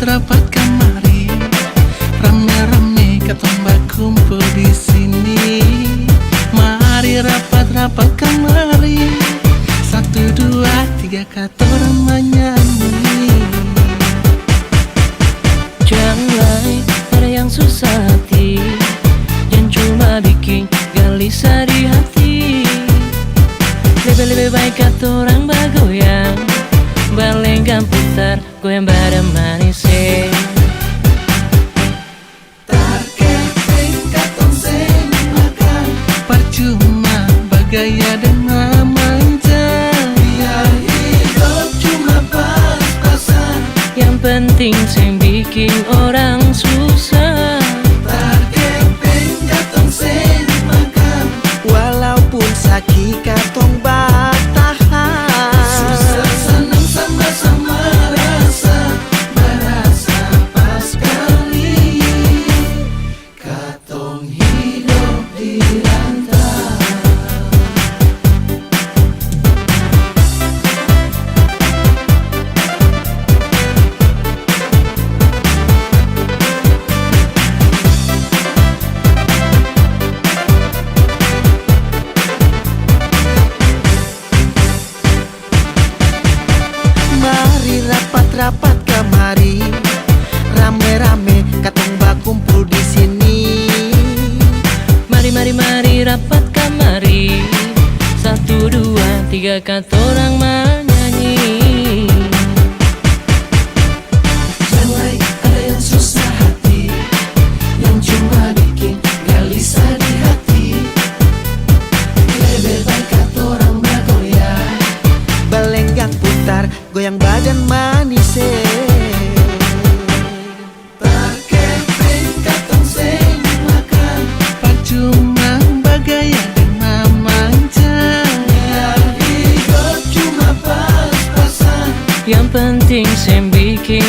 rapat kamari, rame-rame katong bakumpul di sini. Mari rapat kamari, 1, 2, 3 katorang menyanyi. Janganlah ada yang susah hati, yang cuma bikin gelisah di hati. Lebih baik katorang bagoyang, balenggang putar, goyang badan manis. Tarkepeng katong seng makan, percuma bagaya dan manja. Biar hidup cuma pas-pasan, Yang penting sing bikin orang susah. tarkepeng katong seng makan, Walaupun sakit katong bertahan. susah senang sama-sama rasa, merasa pas kali. Katong hidup di rantau. Mari rapat kemari, rame-rame katong bakumpul di sini. Mari rapat kamari, 1, 2, 3 katorang menyanyi. Jangan ada yang susah hati, yang cuma bikin gelisah di hati. Lebih baik katorang bergoyang, Balenggang putar, goyang badan manis. tarkepeng katong seng makan, percuma bagaya dan manja. Biar hidup cuma pas-pasan, Yang penting sing bikin